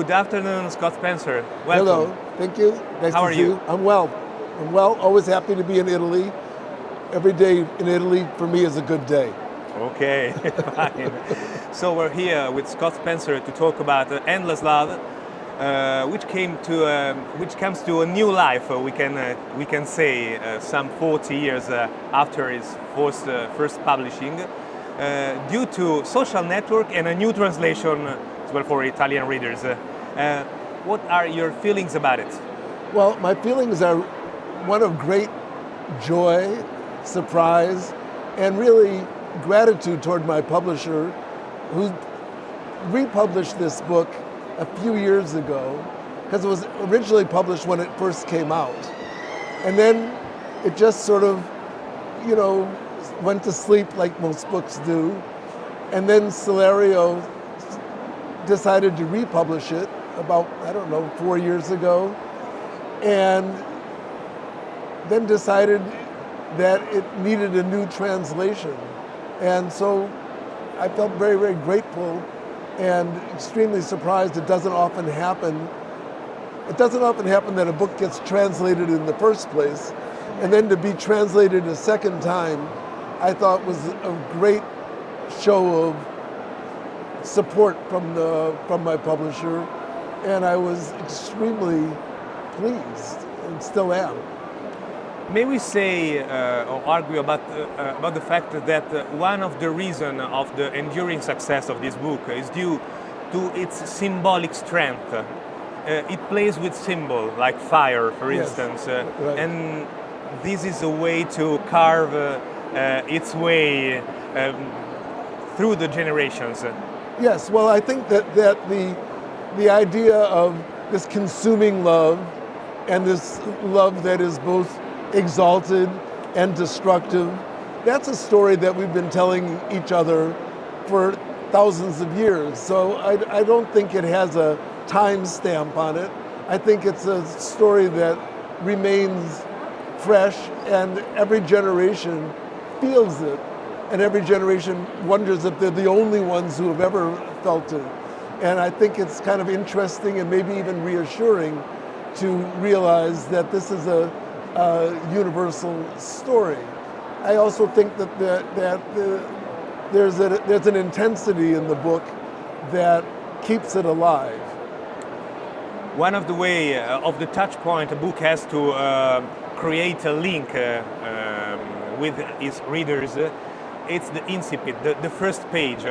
Good afternoon, Scott Spencer. Welcome. Hello, thank you. Nice How to are see you? I'm well. Always happy to be in Italy. Every day in Italy for me is a good day. Okay, fine. So we're here with Scott Spencer to talk about Endless Love, which comes to a new life. We can say some 40 years after its first publishing, due to social network and a new translation as well for Italian readers. What are your feelings about it? Well, my feelings are one of great joy, surprise, and really gratitude toward my publisher who republished this book a few years ago because it was originally published when it first came out. And then it just sort of, went to sleep like most books do. And then Celerio decided to republish it about, 4 years ago. And then decided that it needed a new translation. And so I felt very, very grateful and extremely surprised. It doesn't often happen. It doesn't often happen that a book gets translated in the first place, and then to be translated a second time, I thought was a great show of support from my publisher, and I was extremely pleased and still am. May we say or argue about the fact that one of the reasons of the enduring success of this book is due to its symbolic strength. It plays with symbol like fire, for instance, right. And this is a way to carve its way through the generations. Yes, well, I think that the idea of this consuming love and this love that is both exalted and destructive, that's a story that we've been telling each other for thousands of years. So I don't think it has a time stamp on it. I think it's a story that remains fresh, and every generation feels it, and every generation wonders if they're the only ones who have ever felt it. And I think it's kind of interesting and maybe even reassuring to realize that this is a universal story. I also think that there's an intensity in the book that keeps it alive. One of the way of the touch point a book has to create a link with its readers, it's the incipit, the first page.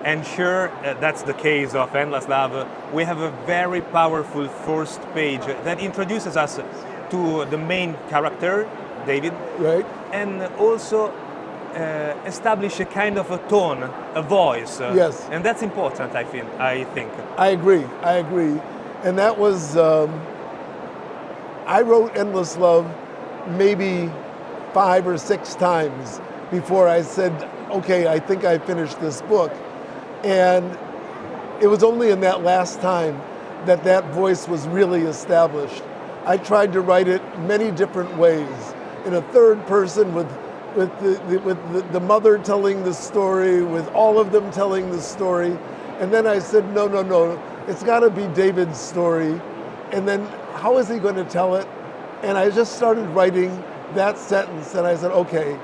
And sure, that's the case of Endless Love. We have a very powerful first page that introduces us to the main character, David, right? And also establish a kind of a tone, a voice. Yes. And that's important, I think. I agree. And that was, I wrote Endless Love maybe 5 or 6 times before I said, okay, I think I finished this book. And it was only in that last time that voice was really established. I tried to write it many different ways, in a third person with the mother telling the story, with all of them telling the story. And then I said, no, it's got to be David's story. And then how is he going to tell it? And I just started writing that sentence, and I said, okay,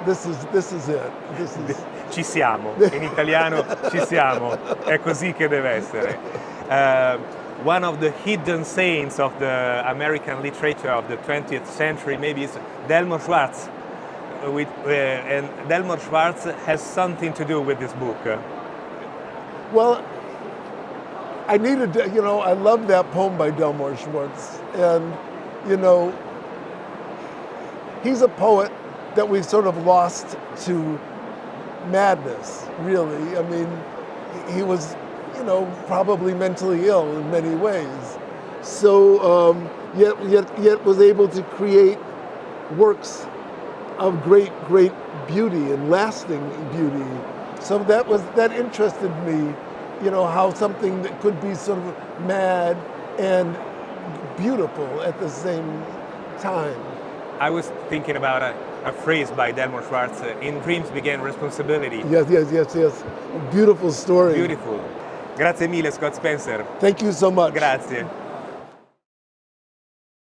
this is it. Ci siamo, in italiano ci siamo, è così che deve essere. One of the hidden sayings of the American literature of the 20th century maybe is Delmore Schwartz, and Delmore Schwartz has something to do with this book. Well, I needed to, I love that poem by Delmore Schwartz, and he's a poet that we sort of lost to madness, really. I mean, he was, probably mentally ill in many ways. So, yet was able to create works of great beauty and lasting beauty. So that interested me, how something that could be sort of mad and beautiful at the same time. I was thinking about a phrase by Delmore Schwartz, in dreams began responsibility. Yes. Beautiful story. Beautiful. Grazie mille Scott Spencer. Thank you so much. Grazie.